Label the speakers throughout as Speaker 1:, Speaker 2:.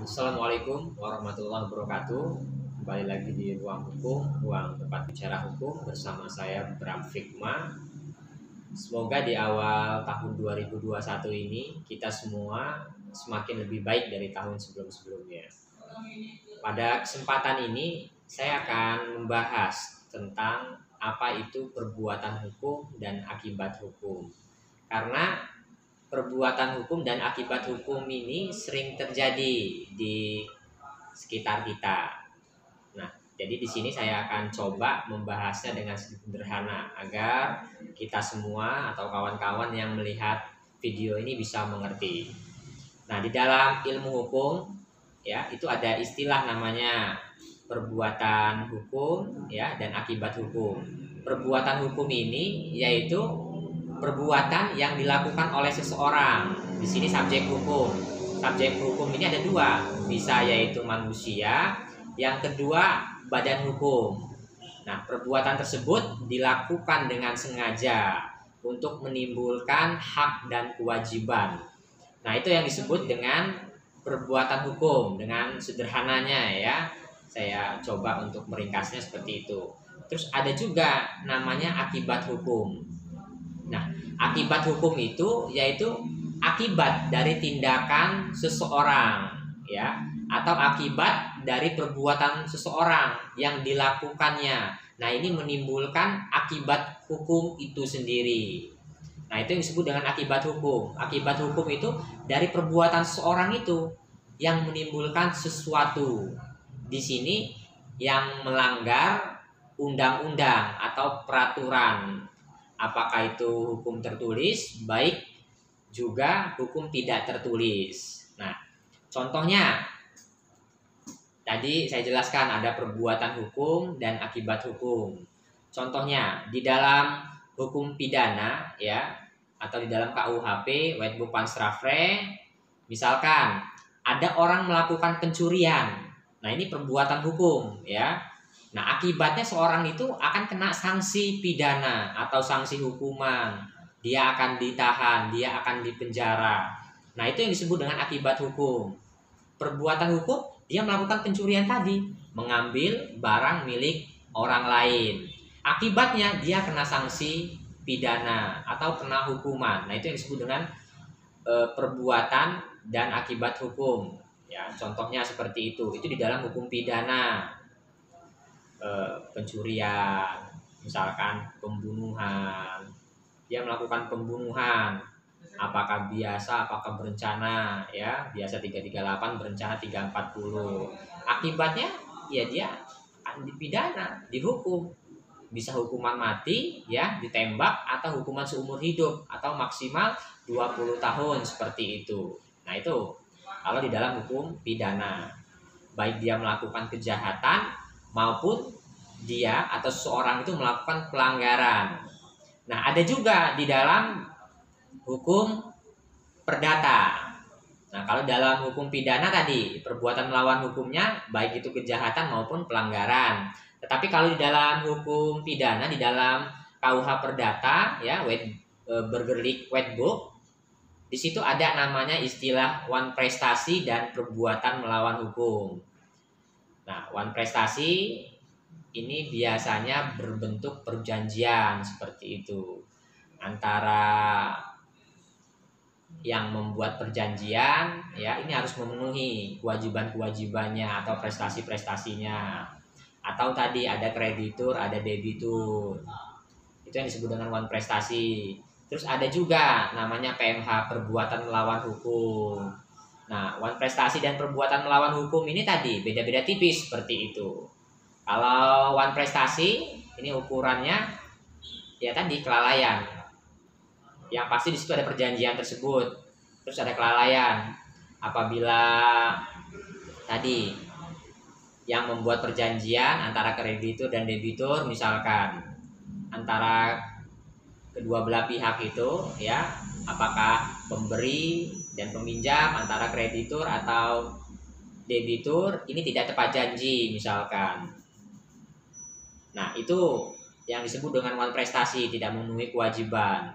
Speaker 1: Assalamualaikum warahmatullahi wabarakatuh. Kembali lagi di Ruang Hukum, ruang tempat bicara hukum bersama saya Bram Fikma. Semoga di awal tahun 2021 ini kita semua semakin lebih baik dari tahun sebelum-sebelumnya. Pada kesempatan ini saya akan membahas tentang apa itu perbuatan hukum dan akibat hukum. Karena perbuatan hukum dan akibat hukum ini sering terjadi di sekitar kita. Nah, jadi di sini saya akan coba membahasnya dengan sederhana agar kita semua atau kawan-kawan yang melihat video ini bisa mengerti. Nah, di dalam ilmu hukum ya, itu ada istilah namanya perbuatan hukum ya dan akibat hukum. Perbuatan hukum ini yaitu perbuatan yang dilakukan oleh seseorang. Di sini subjek hukum. Subjek hukum ini ada dua, bisa yaitu manusia, yang kedua badan hukum. Nah, perbuatan tersebut dilakukan dengan sengaja untuk menimbulkan hak dan kewajiban. Nah, itu yang disebut dengan perbuatan hukum. Dengan sederhananya ya, saya coba untuk meringkasnya seperti itu. Terus ada juga namanya akibat hukum. Nah, akibat hukum itu yaitu akibat dari tindakan seseorang ya, atau akibat dari perbuatan seseorang yang dilakukannya. Nah, ini menimbulkan akibat hukum itu sendiri. Nah, itu yang disebut dengan akibat hukum. Akibat hukum itu dari perbuatan seseorang itu yang menimbulkan sesuatu. Di sini yang melanggar undang-undang atau peraturan. Apakah itu hukum tertulis, baik juga hukum tidak tertulis. Nah, contohnya tadi saya jelaskan ada perbuatan hukum dan akibat hukum. Contohnya di dalam hukum pidana ya, atau di dalam KUHP, Wetboek van Strafrecht, misalkan ada orang melakukan pencurian. Nah, ini perbuatan hukum ya. Nah, akibatnya seorang itu akan kena sanksi pidana atau sanksi hukuman. Dia akan ditahan, dia akan dipenjara. Nah, itu yang disebut dengan akibat hukum. Perbuatan hukum, dia melakukan pencurian tadi, mengambil barang milik orang lain. Akibatnya dia kena sanksi pidana atau kena hukuman. Nah, itu yang disebut dengan perbuatan dan akibat hukum. Ya, contohnya seperti itu. Itu di dalam hukum pidana. Pencurian, misalkan pembunuhan, dia melakukan pembunuhan, apakah biasa, apakah berencana ya, biasa 338, berencana 340. Akibatnya ya dia akan dipidana, dihukum, bisa hukuman mati ya, ditembak, atau hukuman seumur hidup atau maksimal 20 tahun seperti itu. Nah, itu kalau di dalam hukum pidana, baik dia melakukan kejahatan maupun dia atau seseorang itu melakukan pelanggaran. Nah, ada juga di dalam hukum perdata. Nah, kalau dalam hukum pidana tadi perbuatan melawan hukumnya baik itu kejahatan maupun pelanggaran. Tetapi kalau di dalam hukum pidana, di dalam KUH perdata ya, Burgerlijk Wetboek, di situ ada namanya istilah wanprestasi dan perbuatan melawan hukum. Nah, wanprestasi ini biasanya berbentuk perjanjian seperti itu antara yang membuat perjanjian ya, ini harus memenuhi kewajiban-kewajibannya atau prestasi-prestasinya, atau tadi ada kreditur, ada debitur. Itu yang disebut dengan wanprestasi. Terus ada juga namanya PMH, perbuatan melawan hukum. Nah, wanprestasi dan perbuatan melawan hukum ini tadi beda-beda tipis seperti itu. Kalau wanprestasi ini ukurannya ya tadi kelalaian. Yang pasti di situ ada perjanjian tersebut. Terus ada kelalaian. Apabila tadi yang membuat perjanjian antara kreditur dan debitur, misalkan antara kedua belah pihak itu ya, apakah pemberi dan peminjam, antara kreditur atau debitur, ini tidak tepat janji misalkan. Nah, itu yang disebut dengan wanprestasi, tidak memenuhi kewajiban.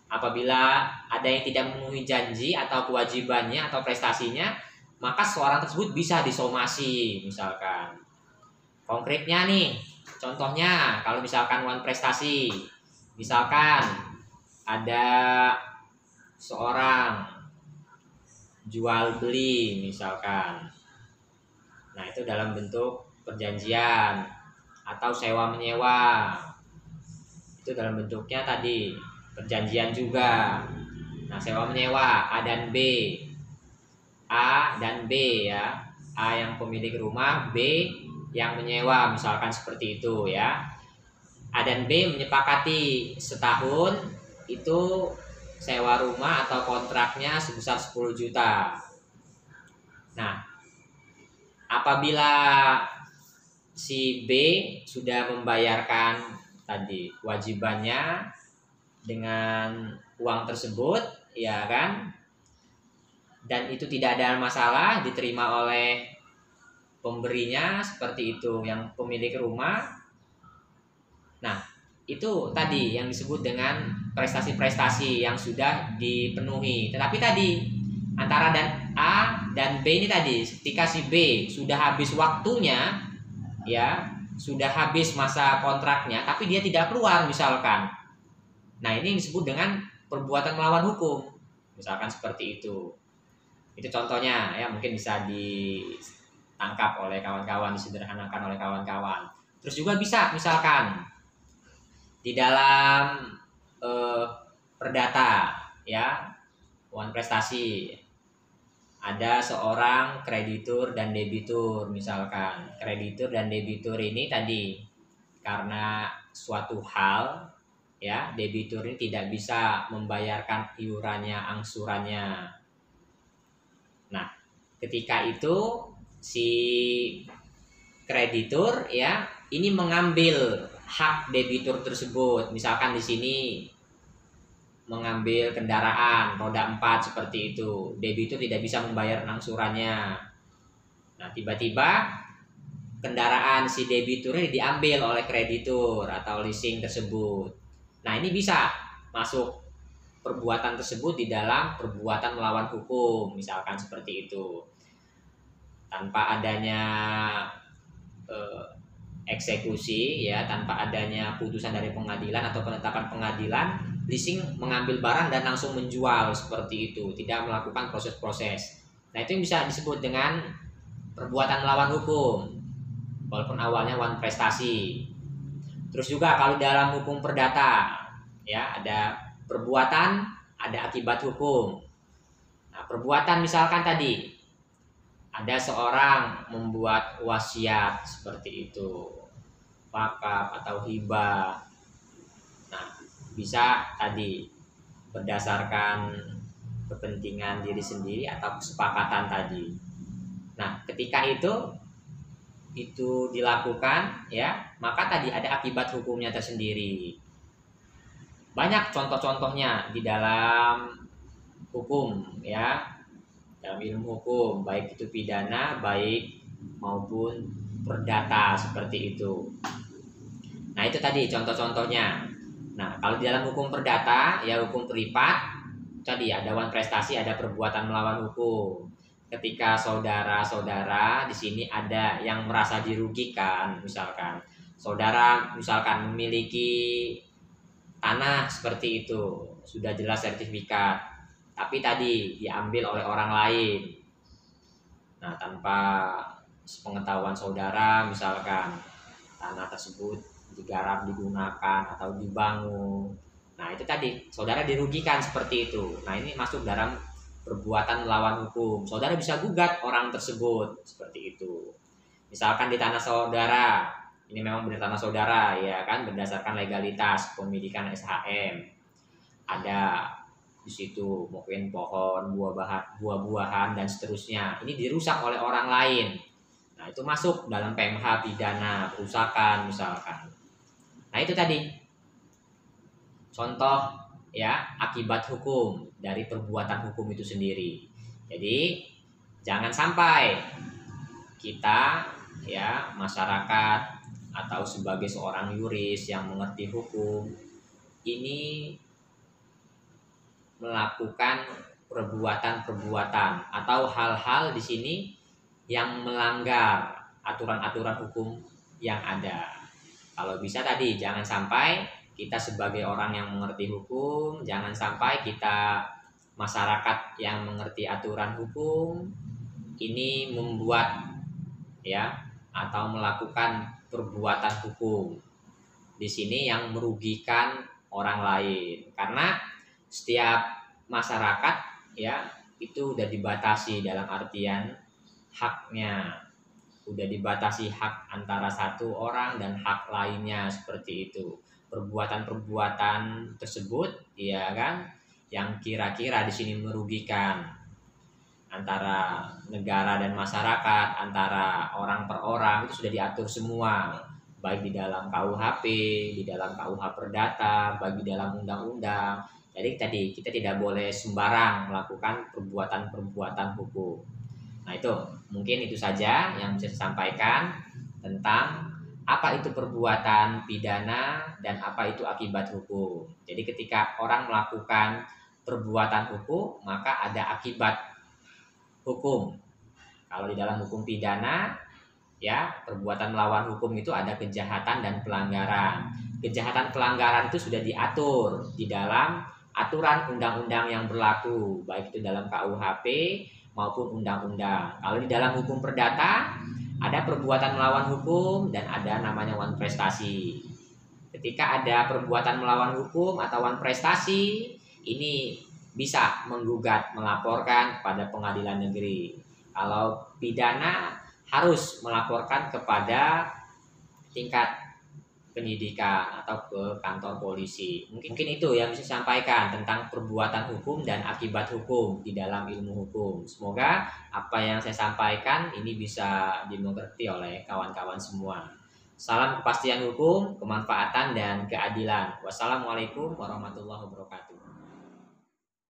Speaker 1: Apabila ada yang tidak memenuhi janji atau kewajibannya atau prestasinya, maka seorang tersebut bisa disomasi misalkan. Konkretnya nih, contohnya kalau misalkan uang prestasi, misalkan ada seorang jual beli misalkan. Nah, itu dalam bentuk perjanjian atau sewa menyewa. Itu dalam bentuknya tadi perjanjian juga. Nah, sewa menyewa A dan B. A dan B ya. A yang pemilik rumah, B yang menyewa misalkan seperti itu ya. A dan B menyepakati setahun itu sewa rumah atau kontraknya sebesar 10 juta. Nah, apabila si B sudah membayarkan tadi kewajibannya dengan uang tersebut, ya kan? Dan itu tidak ada masalah, diterima oleh pemberinya seperti itu, yang pemilik rumah. Nah, itu tadi yang disebut dengan prestasi-prestasi yang sudah dipenuhi. Tetapi tadi antara dan A dan B ini tadi, ketika si B sudah habis waktunya, ya sudah habis masa kontraknya, tapi dia tidak keluar misalkan. Nah, ini yang disebut dengan perbuatan melawan hukum, misalkan seperti itu. Itu contohnya ya, mungkin bisa ditangkap oleh kawan-kawan, disederhanakan oleh kawan-kawan. Terus juga bisa misalkan di dalam perdata ya, uang prestasi, ada seorang kreditur dan debitur misalkan. Kreditur dan debitur ini tadi karena suatu hal ya, debitur ini tidak bisa membayarkan iurannya, angsurannya. Nah, ketika itu si kreditur ya ini mengambil hak debitur tersebut. Misalkan di sini mengambil kendaraan roda 4 seperti itu. Debitur tidak bisa membayar angsurannya. Nah, tiba-tiba kendaraan si debitur ini diambil oleh kreditur atau leasing tersebut. Nah, ini bisa masuk perbuatan tersebut di dalam perbuatan melawan hukum, misalkan seperti itu. Tanpa adanya eksekusi ya, tanpa adanya putusan dari pengadilan atau penetapan pengadilan, leasing mengambil barang dan langsung menjual seperti itu, tidak melakukan proses-proses. Nah, itu yang bisa disebut dengan perbuatan melawan hukum, walaupun awalnya uang prestasi. Terus juga kalau dalam hukum perdata ya, ada perbuatan, ada akibat hukum. Nah, perbuatan misalkan tadi ada seorang membuat wasiat seperti itu, wakaf atau hibah. Nah, bisa tadi berdasarkan kepentingan diri sendiri atau kesepakatan tadi. Nah, ketika itu dilakukan ya, maka tadi ada akibat hukumnya tersendiri. Banyak contoh-contohnya di dalam hukum ya, dalam ilmu hukum, baik itu pidana, baik maupun perdata seperti itu. Nah, itu tadi contoh-contohnya. Nah, kalau di dalam hukum perdata ya, hukum privat tadi ada uang prestasi, ada perbuatan melawan hukum. Ketika saudara-saudara di sini ada yang merasa dirugikan, misalkan saudara misalkan memiliki tanah seperti itu, sudah jelas sertifikat, tapi tadi diambil oleh orang lain. Nah, tanpa sepengetahuan saudara misalkan tanah tersebut digarap, digunakan atau dibangun. Nah, itu tadi saudara dirugikan seperti itu. Nah, ini masuk dalam perbuatan melawan hukum. Saudara bisa gugat orang tersebut seperti itu. Misalkan di tanah saudara, ini memang benar tanah saudara ya kan, berdasarkan legalitas pemilikan SHM. Ada di situ mungkin pohon, buah-buahan dan seterusnya. Ini dirusak oleh orang lain. Nah, itu masuk dalam PMH pidana perusakan misalkan. Nah, itu tadi contoh ya, akibat hukum dari perbuatan hukum itu sendiri. Jadi jangan sampai kita ya, masyarakat atau sebagai seorang yuris yang mengerti hukum ini melakukan perbuatan-perbuatan atau hal-hal di sini yang melanggar aturan-aturan hukum yang ada. Kalau bisa tadi jangan sampai kita sebagai orang yang mengerti hukum, jangan sampai kita masyarakat yang mengerti aturan hukum ini membuat ya atau melakukan perbuatan hukum di sini yang merugikan orang lain, karena setiap masyarakat ya itu udah dibatasi dalam artian haknya, udah dibatasi hak antara satu orang dan hak lainnya seperti itu. Perbuatan-perbuatan tersebut ya kan yang kira-kira di sini merugikan antara negara dan masyarakat, antara orang per orang itu sudah diatur semua, baik di dalam KUHP, di dalam KUH Perdata, baik di dalam undang-undang. Jadi tadi kita tidak boleh sembarang melakukan perbuatan-perbuatan hukum. Nah itu mungkin itu saja yang bisa saya sampaikan tentang apa itu perbuatan pidana dan apa itu akibat hukum. Jadi ketika orang melakukan perbuatan hukum maka ada akibat hukum. Kalau di dalam hukum pidana ya perbuatan melawan hukum itu ada kejahatan dan pelanggaran. Kejahatan pelanggaran itu sudah diatur di dalam aturan undang-undang yang berlaku, baik itu dalam KUHP maupun undang-undang. Kalau di dalam hukum perdata ada perbuatan melawan hukum dan ada namanya wan prestasi. Ketika ada perbuatan melawan hukum atau wan prestasi, ini bisa menggugat, melaporkan kepada pengadilan negeri. Kalau pidana harus melaporkan kepada tingkat penyidikan atau ke kantor polisi. Mungkin itu yang bisa saya sampaikan tentang perbuatan hukum dan akibat hukum di dalam ilmu hukum. Semoga apa yang saya sampaikan ini bisa dimengerti oleh kawan-kawan semua. Salam kepastian hukum, kemanfaatan dan keadilan. Wassalamualaikum warahmatullahi wabarakatuh.